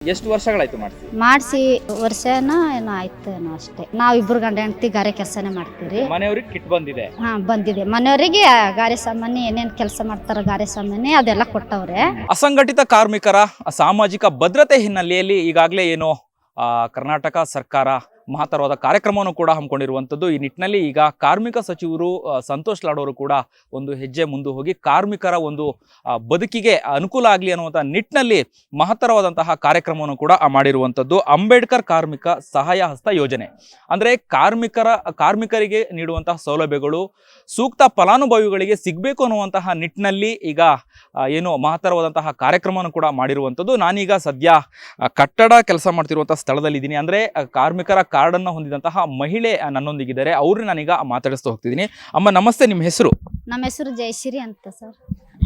ಎಷ್ಟು ವರ್ಷಗಳಾಯ್ತು ಮಾಡಿಸಿ? ಮಾಡಿಸಿ ವರ್ಷನೋ ಏನೋ ಆಯ್ತು ಏನೋ ಅಷ್ಟೇ. ನಾವಿಬ್ರು ಗಂಡ ಹೆಂಡತಿ ಗಾರೆ ಕೆಲಸನೇ ಮಾಡ್ತೀವಿ. ಮನೆಯವ್ರಿಗೆ ಕಿಟ್ ಬಂದಿದೆ? ಬಂದಿದೆ. ಮನೆಯವರಿಗೆ ಗಾರೆ ಸಾಮಾನ್ಯ ಏನೇನು ಕೆಲಸ ಮಾಡ್ತಾರ ಗಾರೆ ಸಾಮಾನ್ಯ ಅದೆಲ್ಲ ಕೊಟ್ಟವ್ರೆ. ಅಸಂಘಟಿತ ಕಾರ್ಮಿಕರ ಸಾಮಾಜಿಕ ಭದ್ರತೆ ಹಿನ್ನೆಲೆಯಲ್ಲಿ ಈಗಾಗಲೇ ಏನು ಕರ್ನಾಟಕ ಸರ್ಕಾರ ಮಹತ್ತರವಾದ ಕಾರ್ಯಕ್ರಮವನ್ನು ಕೂಡ ಹಮ್ಮಿಕೊಂಡಿರುವಂಥದ್ದು. ಈ ನಿಟ್ಟಿನಲ್ಲಿ ಈಗ ಕಾರ್ಮಿಕ ಸಚಿವರು ಸಂತೋಷ್ ಲಾಡ್ ಅವರು ಕೂಡ ಒಂದು ಹೆಜ್ಜೆ ಮುಂದೆ ಹೋಗಿ ಕಾರ್ಮಿಕರ ಒಂದು ಬದುಕಿಗೆ ಅನುಕೂಲ ಆಗಲಿ ಅನ್ನುವಂಥ ನಿಟ್ಟಿನಲ್ಲಿ ಮಹತ್ತರವಾದಂತಹ ಕಾರ್ಯಕ್ರಮವನ್ನು ಕೂಡ ಮಾಡಿರುವಂಥದ್ದು. ಅಂಬೇಡ್ಕರ್ ಕಾರ್ಮಿಕ ಸಹಾಯ ಹಸ್ತ ಯೋಜನೆ ಅಂದರೆ ಕಾರ್ಮಿಕರಿಗೆ ನೀಡುವಂತಹ ಸೌಲಭ್ಯಗಳು ಸೂಕ್ತ ಫಲಾನುಭವಿಗಳಿಗೆ ಸಿಗಬೇಕು ಅನ್ನುವಂತಹ ನಿಟ್ಟಿನಲ್ಲಿ ಈಗ ಏನು ಮಹತ್ತರವಾದಂತಹ ಕಾರ್ಯಕ್ರಮವನ್ನು ಕೂಡ ಮಾಡಿರುವಂಥದ್ದು. ನಾನೀಗ ಸದ್ಯ ಕಟ್ಟಡ ಕೆಲಸ ಮಾಡ್ತಿರುವಂಥ ಸ್ಥಳದಲ್ಲಿದ್ದೀನಿ. ಅಂದರೆ ಕಾರ್ಮಿಕರ ಕಾರ್ಡನ್ನು ಹೊಂದಿದಂತಹ ಮಹಿಳೆ ನನ್ನೊಂದಿಗಿದ್ದಾರೆ. ಅವ್ರನ್ನ ನಾನೀಗ ಮಾತಾಡಿಸ್ತಾ ಹೋಗ್ತಿದ್ದೀನಿ. ಅಮ್ಮ ನಮಸ್ತೆ, ನಿಮ್ಮ ಹೆಸರು? ನಮ್ಮ ಹೆಸರು ಜಯಶ್ರೀ ಅಂತ ಸರ್.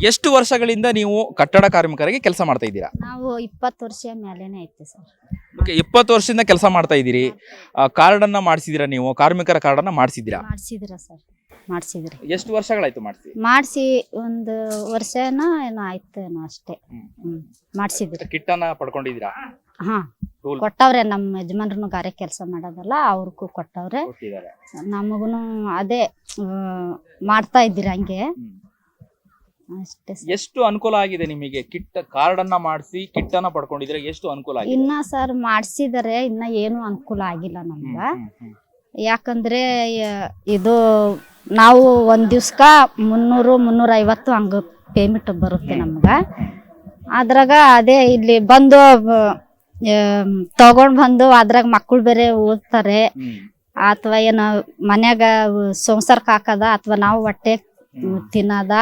ಎಷ್ಟು ವರ್ಷಗಳಿಂದ ನೀವು ಕಟ್ಟಡ ಕಾರ್ಮಿಕರಿಗೆ ಕೆಲಸ ಮಾಡ್ತಾ ಇದ್ದೀರಾ? ನಾವು 20 ವರ್ಷ ಮೇಲೇನೆ ಐತೆ ಸರ್. ಓಕೆ, 20 ವರ್ಷದಿಂದ ಕೆಲಸ ಮಾಡ್ತಾ ಇದ್ದೀರಿ. ಕಾರ್ಡನ್ನು ಮಾಡಿಸಿದ್ದೀರಾ? ನೀವು ಕಾರ್ಮಿಕರ ಕಾರ್ಡನ್ನು ಮಾಡಿಸಿದ್ದೀರಾ? ಮಾಡಿಸಿದ್ರ ಸರ್, ಮಾಡಿಸಿದ್ರಿ. ಎಷ್ಟು ವರ್ಷಗಳಾಯ್ತು ಮಾಡಿಸಿ? ಮಾಡಿಸಿ ಒಂದು ವರ್ಷನೋ ಏನೋ ಆಯ್ತು ಏನೋ ಅಷ್ಟೇ. ಮಾಡಿಸಿದ್ರಿ. ಕಿಟ್ಟನ್ನ ಪಡ್ಕೊಂಡಿದ್ದೀರಾ? ಕೊಟ್ಟವ್ರೆ. ನಮ್ಮ ಯಜಮಾನ್ರು ಗಾರೆ ಕೆಲಸ ಮಾಡೋದಲ್ಲ, ಅವ್ರಿಗೂ ಕೊಟ್ಟವ್ರೆ. ನಮಗೂ ಅದೇ ಮಾಡ್ತಾ ಇದ್ದೀರಿ ಹಂಗೆ ಅಷ್ಟೇ. ಎಷ್ಟು ಅನುಕೂಲ ಆಗಿದೆ ನಿಮಗೆ? ಕಿಟ್ ಕಾರ್ಡನ್ನ ಮಾಡಿಸಿ ಕಿಟ್ಟನ್ನ ಪಡ್ಕೊಂಡಿದ್ರೆ ಎಷ್ಟು ಅನುಕೂಲ ಆಗಿದೆ? ಇನ್ನ ಸರ್ ಮಾಡಿಸಿದರೆ ಇನ್ನ ಏನು ಅನುಕೂಲ ಆಗಿಲ್ಲ ನಮ್ಗ. ಯಾಕಂದ್ರೆ ಇದು ನಾವು ಒಂದ್ ದಿವ್ಸಕ್ಕ 300-350 ಹಂಗ ಪೇಮೆಂಟ್ ಬರುತ್ತೆ ನಮ್ಗ. ಅದ್ರಾಗ ಅದೇ ಇಲ್ಲಿ ಬಂದು ತಗೊಂಡ್ ಬಂದು ಅದ್ರಾಗ ಮಕ್ಕಳು ಬೇರೆ ಓದ್ತಾರೆ, ಅಥವಾ ಏನೋ ಮನ್ಯಾಗ ಸಂಸಾರಕ್ಕೆ ಹಾಕದ, ಅಥವಾ ನಾವು ಹೊಟ್ಟೆ ತಿನ್ನದ.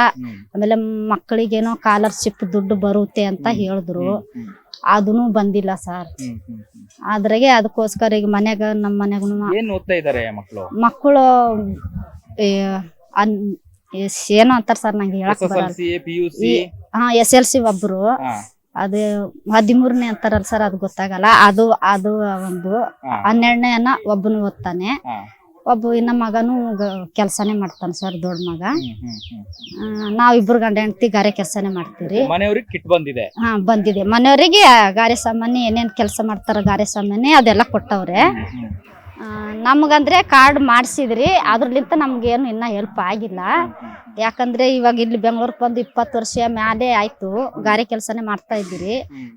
ಆಮೇಲೆ ಮಕ್ಕಳಿಗೇನೋ ಸ್ಕಾಲರ್ಶಿಪ್ ದುಡ್ಡು ಬರುತ್ತೆ ಅಂತ ಹೇಳಿದ್ರು, ಅದನ್ನು ಬಂದಿಲ್ಲ ಸರ್. ಅದ್ರಾಗೆ ಅದಕ್ಕೋಸ್ಕರ ಈಗ ಮನ್ಯಾಗ ನಮ್ಮ ಮನ್ಯಾಗ ಮಕ್ಕಳು ಏನೋ ಅಂತಾರ ಸರ್, ನಂಗೆ ಹೇಳಕ್ ಬರಲ್ಲ. SLC ಒಬ್ರು, ಅದು 13ನೇ ಅಂತಾರಲ್ಲ ಸರ್, ಅದು ಗೊತ್ತಾಗಲ್ಲ. ಅದು ಒಂದು 12ನೇ ಒಬ್ಬನು ಓದ್ತಾನೆ, ಒಬ್ಬ ಇನ್ನ ಮಗನು ಕೆಲ್ಸಾನೇ ಮಾಡ್ತಾನೆ ಸರ್, ದೊಡ್ಡ ಮಗ. ನಾವಿಬ್ರು ಗಂಡ ಹೆಂಡತಿ ಗಾರೆ ಕೆಲಸನೇ ಮಾಡ್ತೀವಿ. ಮನೆಯವ್ರಿಗೆ ಕಿಟ್ ಬಂದಿದೆ? ಬಂದಿದೆ. ಮನೆಯವರಿಗೆ ಗಾರೆ ಸಾಮಾನ್ಯ ಏನೇನ್ ಕೆಲಸ ಮಾಡ್ತಾರ ಗಾರೆ ಸಾಮಾನ್ಯ ಅದೆಲ್ಲ ಕೊಟ್ಟವ್ರೆ. ನಮ್ಗಂದ್ರೆ ಕಾರ್ಡ್ ಮಾಡಿಸಿದ್ರಿ, ಅದ್ರಲಿಂತ ನಮ್ಗೇನು ಇನ್ನ ಹೆಲ್ಪ್ ಆಗಿಲ್ಲ. ಯಾಕಂದ್ರೆ ಇವಾಗ ಇಲ್ಲಿ ಬೆಂಗಳೂರಿಗೆ ಬಂದು 20 ವರ್ಷ ಮ್ಯಾಲೆ ಆಯ್ತು ಗಾರೆ ಕೆಲಸನೇ ಮಾಡ್ತಾ ಇದ್ದೀರಿ.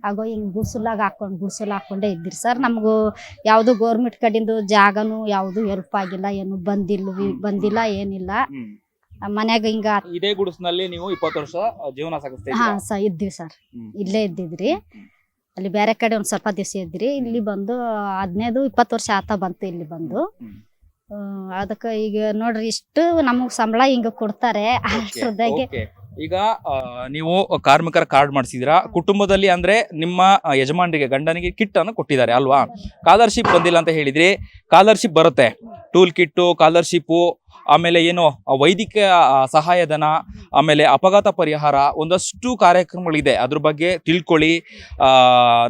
ಆಗೋ ಹಿಂಗ್ ಗುಡ್ಸಲ್ ಹಾಕೊಂಡೇ ಇದ್ದೀರಿ ಸರ್. ನಮಗೂ ಯಾವ್ದು ಗೌರ್ಮೆಂಟ್ ಕಡೆಯಿಂದ ಜಾಗನು ಯಾವ್ದು ಹೆಲ್ಪ್ ಆಗಿಲ್ಲ, ಏನು ಬಂದಿಲ್ಲ ಏನಿಲ್ಲ. ಮನ್ಯಾಗ ಹಿಂಗ ಇದೇ ಗುಡಿಸ್ನಲ್ಲಿ ನೀವು 20 ವರ್ಷ ಜೀವನ ಸಾಗಿಸ್ತಾ ಇದ್ದೀವಿ ಸರ್. ಇಲ್ಲೇ ಇದ್ದಿದ್ರಿ. ಅಲ್ಲಿ ಬೇರೆ ಕಡೆ ಒಂದ್ ಸ್ವಲ್ಪ ದಿವಸ ಇದ್ರಿ. ಇಲ್ಲಿ ಬಂದು 15-20 ವರ್ಷ ಆತ ಬಂತು ಇಲ್ಲಿ ಬಂದು. ಅದಕ್ಕೆ ಈಗ ನೋಡ್ರಿ ಇಷ್ಟು ನಮಗ್ ಸಂಬಳ ಹಿಂಗ ಕೊಡ್ತಾರೆ. ಅಷ್ಟ್ರದಾಗೆ ಈಗ ನೀವು ಕಾರ್ಮಿಕರ ಕಾರ್ಡ್ ಮಾಡಿಸಿದಿರಾ, ಕುಟುಂಬದಲ್ಲಿ ಅಂದ್ರೆ ನಿಮ್ಮ ಯಜಮಾನರಿಗೆ ಗಂಡನಿಗೆ ಕಿಟ್ ಅನ್ನು ಕೊಟ್ಟಿದ್ದಾರೆ ಅಲ್ವಾ? ಸ್ಕಾಲರ್ಶಿಪ್ ಬಂದಿಲ್ಲ ಅಂತ ಹೇಳಿದ್ರಿ. ಸ್ಕಾಲರ್ಶಿಪ್ ಬರುತ್ತೆ, ಟೂಲ್ ಕಿಟ್ಟು, ಸ್ಕಾಲರ್ಶಿಪ್ಪು, ಆಮೇಲೆ ಏನು ವೈದ್ಯಕೀಯ ಸಹಾಯಧನ, ಆಮೇಲೆ ಅಪಘಾತ ಪರಿಹಾರ, ಒಂದಷ್ಟು ಕಾರ್ಯಕ್ರಮಗಳಿದೆ. ಅದ್ರ ಬಗ್ಗೆ ತಿಳ್ಕೊಳ್ಳಿ.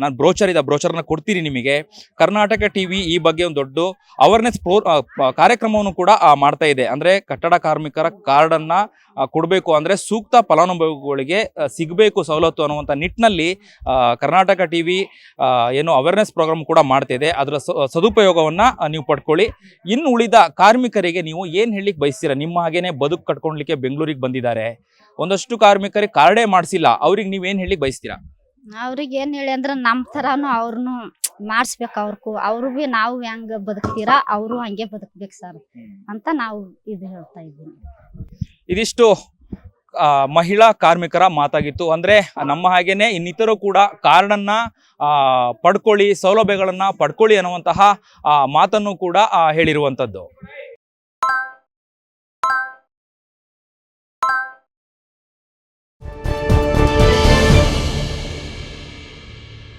ನಾನು ಬ್ರೋಚರ್ನ ಕೊಡ್ತೀನಿ ನಿಮಗೆ. ಕರ್ನಾಟಕ ಟಿವಿ ಈ ಬಗ್ಗೆ ಒಂದು ದೊಡ್ಡ ಅವೇರ್ನೆಸ್ ಕಾರ್ಯಕ್ರಮವನ್ನು ಕೂಡ ಮಾಡ್ತಾ ಇದೆ. ಅಂದ್ರೆ ಕಟ್ಟಡ ಕಾರ್ಮಿಕರ ಕಾರ್ಡನ್ನ ಕೊಡಬೇಕು ಅಂದ್ರೆ ಸೂಕ್ತ ಫಲಾನುಭವಿಗಳಿಗೆ ಸಿಗಬೇಕು ಸವಲತ್ತು ಅನ್ನುವಂಥ ನಿಟ್ಟಿನಲ್ಲಿ ಕರ್ನಾಟಕ ಟಿವಿ ಏನು ಅವೇರ್ನೆಸ್ ಪ್ರೋಗ್ರಾಮ್ ಕೂಡ ಮಾಡ್ತಾ ಇದೆ. ಅದರ ಸದುಪಯೋಗವನ್ನ ನೀವು ಪಡ್ಕೊಳ್ಳಿ. ಇನ್ನು ಉಳಿದ ಕಾರ್ಮಿಕರಿಗೆ ನೀವು ಏನ್ ಹೇಳಿಕ್ ಬಯಸ್ತೀರಾ? ನಿಮ್ಮ ಹಾಗೇನೆ ಬದುಕು ಕಟ್ಕೊಳ್ಲಿಕ್ಕೆ ಬೆಂಗಳೂರಿಗೆ ಬಂದಿದ್ದಾರೆ, ಒಂದಷ್ಟು ಕಾರ್ಮಿಕರಿಗೆ ಕಾರ್ಡೇ ಮಾಡಿಸಿಲ್ಲ, ಅವ್ರಿಗೆ ನೀವೇನ್ ಹೇಳಿಕ್ ಬಯಸ್ತೀರಾ? ಅವ್ರಿಗೆ ಏನ್ ಹೇಳಿ ಅಂದ್ರೆ ನಮ್ ತರಾನು ಅವ್ರನ್ನು ಮಾಡಿಸ್ಬೇಕು. ಅವ್ರು ಭೀ ನಾವು ಹೆಂಗ ಬದುಕ್ತೀರಾ ಅವರು ಹಂಗೆ ಬದುಕ್ಬೇಕು ಸರ್ ಅಂತ ನಾವು ಇದು ಹೇಳ್ತಾ ಇದ್ದೀನಿ. ಇದಿಷ್ಟು ಮಹಿಳಾ ಕಾರ್ಮಿಕರ ಮಾತಾಗಿತ್ತು. ಅಂದ್ರೆ ನಮ್ಮ ಹಾಗೇನೆ ಇನ್ನಿತರು ಕೂಡ ಕಾರ್ಡನ್ನ ಪಡ್ಕೊಳ್ಳಿ, ಸೌಲಭ್ಯಗಳನ್ನ ಪಡ್ಕೊಳ್ಳಿ ಅನ್ನುವಂತಹ ಮಾತನ್ನು ಕೂಡ ಹೇಳಿರುವಂಥದ್ದು.